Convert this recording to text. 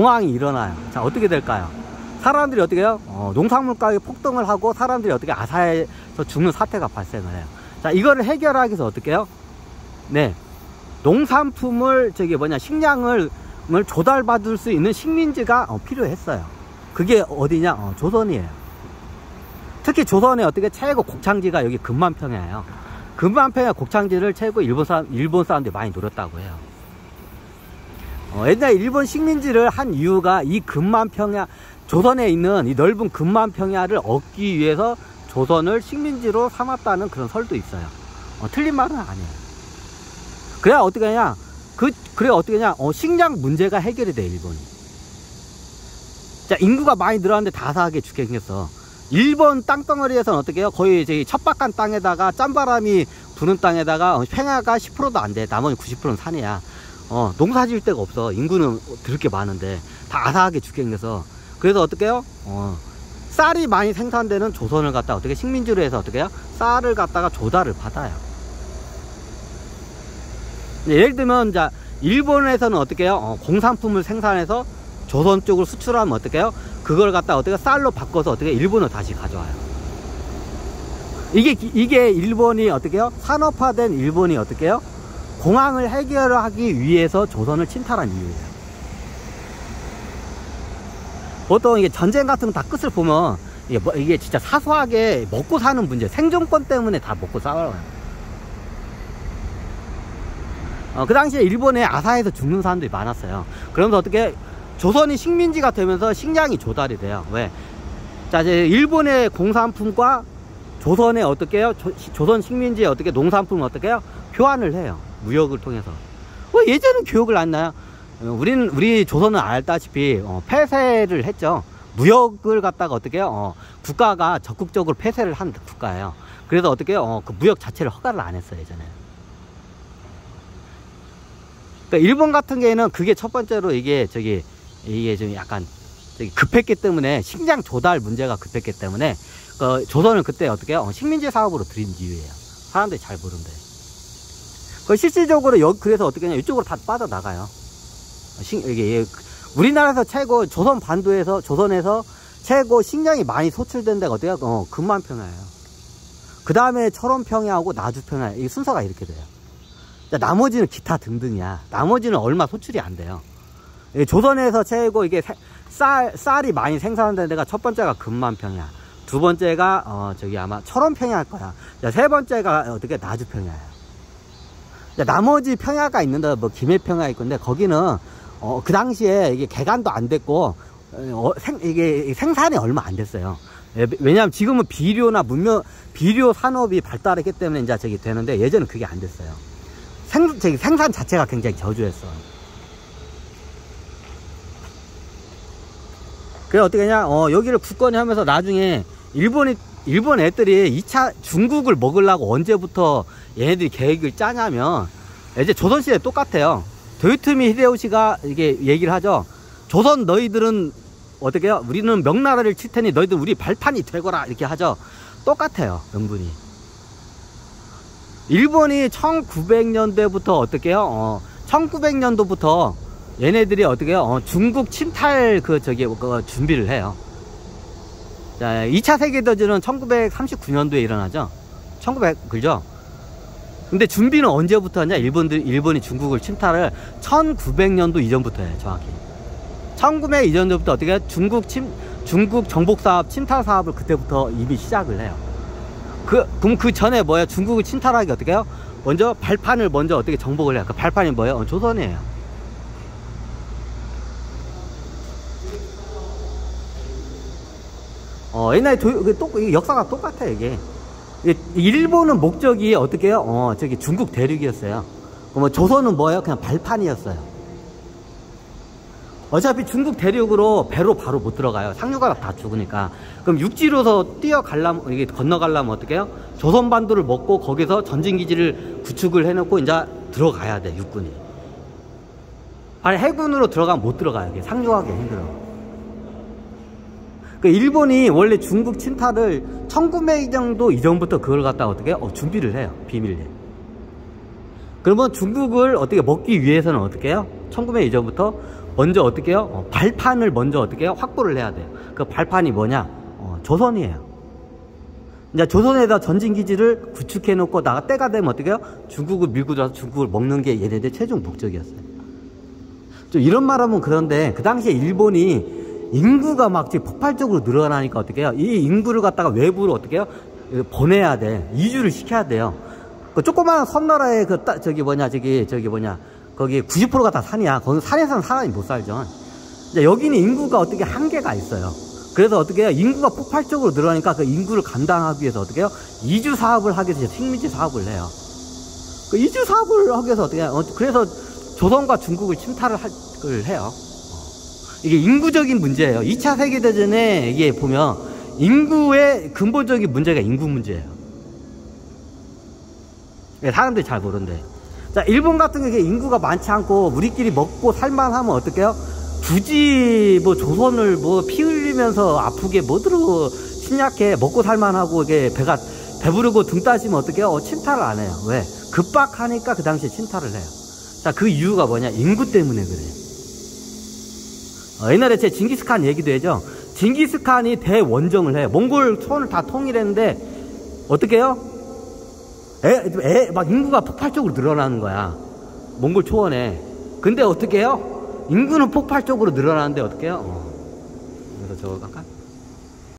공황이 일어나요. 자, 어떻게 될까요? 사람들이 어떻게 해요? 농산물 가격이 폭등을 하고 사람들이 어떻게 아사에서 죽는 사태가 발생을 해요. 자, 이거를 해결하기 위해서 어떻게 해요? 네, 농산품을 식량을 조달받을 수 있는 식민지가 필요했어요. 그게 어디냐? 조선이에요. 특히 조선의 어떻게 최고 곡창지가 여기 금만평야예요. 금만평야 곡창지를 최고 일본 사람들이 많이 노렸다고 해요. 옛날에 일본 식민지를 한 이유가 이 금만평야, 조선에 있는 이 넓은 금만평야를 얻기 위해서 조선을 식민지로 삼았다는 그런 설도 있어요. 틀린 말은 아니에요. 그래야 어떻게 하냐? 그래 어떻게 하냐? 식량 문제가 해결이 돼, 일본이. 자, 인구가 많이 늘어났는데 다사하게 죽게 생겼어. 일본 땅덩어리에서는 어떻게 해요? 거의 척박한 땅에다가 짠바람이 부는 땅에다가 평야가 10%도 안 돼. 나머지 90%는 산이야. 농사 지을 데가 없어. 인구는 드럽게 많은데 다 아사하게 죽게 생겨서. 그래서 어떻게 해요? 쌀이 많이 생산되는 조선을 갖다가 어떻게 식민지로 해서 어떻게 해요? 쌀을 갖다가 조달을 받아요. 예를 들면 자, 일본에서는 어떻게 해요? 공산품을 생산해서 조선 쪽으로 수출하면 어떻게 해요? 그걸 갖다 어떻게 쌀로 바꿔서 어떻게 일본으로 다시 가져와요. 이게 일본이 어떻게 해요? 산업화된 일본이 어떻게 해요? 공황을 해결하기 위해서 조선을 침탈한 이유예요. 보통 이게 전쟁 같은 거 다 끝을 보면 이게 진짜 사소하게 먹고 사는 문제, 생존권 때문에 다 먹고 싸워요. 그 당시에 일본에 아사에서 죽는 사람들이 많았어요. 그러면서 어떻게 조선이 식민지가 되면서 식량이 조달이 돼요. 왜? 자, 이제 일본의 공산품과 조선의 어떻게 해요? 조선 식민지의 어떻게 농산품을 어떻게 해요? 교환을 해요. 무역을 통해서. 예전은 교육을 안 나요. 우리 조선은 알다시피 폐쇄를 했죠. 무역을 갖다가 어떻게 해요? 국가가 적극적으로 폐쇄를 한 국가예요. 그래서 어떻게 해요? 그 무역 자체를 허가를 안 했어요, 예전에. 그러니까 일본 같은 경우에는 그게 첫 번째로 이게 좀 약간 급했기 때문에, 식량 조달 문제가 급했기 때문에 조선을 그때 어떻게 해요? 식민지 사업으로 들인 이유예요. 사람들이 잘 모른대. 실질적으로 그래서 어떻게 하냐, 이쪽으로 다 빠져나가요. 이게 우리나라에서 최고, 조선 반도에서, 조선에서 최고 식량이 많이 소출된 데가 어때요? 금만평야예요. 그 다음에 철원평야하고 나주평야, 이 순서가 이렇게 돼요. 나머지는 기타 등등이야. 나머지는 얼마 소출이 안 돼요. 조선에서 최고 이게 쌀이 많이 생산된 데가 첫 번째가 금만평야, 두 번째가 아마 철원평야일 거야. 세 번째가 어떻게 나주평야예요. 나머지 평야가 있는데 뭐 김해평야 있건데 거기는 그 당시에 이게 개간도 안 됐고 이게 생산이 얼마 안 됐어요. 왜냐하면 지금은 비료 산업이 발달했기 때문에 이제 되는데 예전은 그게 안 됐어요. 생산 자체가 굉장히 저조했어. 그래 어떻게 하냐, 여기를 굳건히 하면서 나중에 일본 애들이 2차 중국을 먹으려고 언제부터 얘네들이 계획을 짜냐면, 이제 조선시대 똑같아요. 도요토미 히데요시가 이게 얘기를 하죠. 조선 너희들은 어떻게 해요? 우리는 명나라를 칠 테니 너희들 우리 발판이 되거라, 이렇게 하죠. 똑같아요, 명분이. 일본이 1900년대부터 어떻게 해요? 1900년도부터 얘네들이 어떻게 해요? 중국 침탈 준비를 해요. 자, 2차 세계대전은 1939년도에 일어나죠. 그죠? 근데 준비는 언제부터 하냐? 일본이 중국을 침탈을 1900년도 이전부터 해요, 정확히. 1900 이전부터 어떻게 해요? 중국 정복 사업, 침탈 사업을 그때부터 이미 시작을 해요. 그럼 그 전에 뭐예요? 중국을 침탈하기 어떻게 해요? 먼저 발판을 어떻게 정복을 해요. 그 발판이 뭐예요? 조선이에요. 옛날에 역사가 똑같아, 이게. 일본은 목적이 어떻게 해요? 중국 대륙이었어요. 그럼 조선은 뭐예요? 그냥 발판이었어요. 어차피 중국 대륙으로 배로 바로 못 들어가요. 상류가 다 죽으니까. 그럼 육지로서 이게 건너가려면 어떻게 해요? 조선반도를 먹고 거기서 전진기지를 구축을 해놓고 이제 들어가야 돼, 육군이. 아니, 해군으로 들어가면 못 들어가요. 이게 상륙하기 힘들어. 일본이 원래 중국 침탈을 1900년도 이전부터 그걸 갖다가 어떻게 해요? 준비를 해요, 비밀리에. 그러면 중국을 어떻게 먹기 위해서는 어떻게 해요? 1900년 이전부터 먼저 어떻게 해요? 발판을 먼저 어떻게 해요? 확보를 해야 돼요. 그 발판이 뭐냐? 조선이에요. 이제 조선에다 전진기지를 구축해 놓고 나가 때가 되면 어떻게 해요? 중국을 밀고 들어와서 중국을 먹는 게 얘네들 최종 목적이었어요. 좀 이런 말 하면 그런데 그 당시에 일본이 인구가 막 지금 폭발적으로 늘어나니까 어떻게 해요? 이 인구를 갖다가 외부로 어떻게 해요? 보내야 돼. 이주를 시켜야 돼요. 그 조그마한 섬나라의 거기 90%가 다 산이야. 거기 산에서는 사람이 못 살죠. 여기는 인구가 어떻게 한계가 있어요. 그래서 어떻게 해요? 인구가 폭발적으로 늘어나니까 그 인구를 감당하기 위해서 어떻게 해요? 이주 사업을 하기 위해서 식민지 사업을 해요. 그 이주 사업을 하기 위해서 어떻게 해요? 그래서 조선과 중국을 침탈을 해요. 이게 인구적인 문제예요. 2차 세계대전에 이게 보면 인구의 근본적인 문제가 인구 문제예요. 사람들이 잘 모른대. 자, 일본 같은 경우에 인구가 많지 않고 우리끼리 먹고 살만하면 어떡해요? 굳이 뭐 조선을 뭐 피 흘리면서 아프게 뭐 들어 침략해 먹고 살만하고 이게 배부르고 등 따시면 어떡해요? 침탈을 안 해요. 왜? 급박하니까 그 당시에 침탈을 해요. 자, 그 이유가 뭐냐? 인구 때문에 그래요. 옛날에 제 징기스칸 얘기도 해죠. 징기스칸이 대원정을 해요. 몽골 초원을 다 통일했는데 어떻게 해요? 막 인구가 폭발적으로 늘어나는 거야. 몽골 초원에. 근데 어떻게 해요? 인구는 폭발적으로 늘어나는데 어떻게 해요? 그래서 저거 갈까?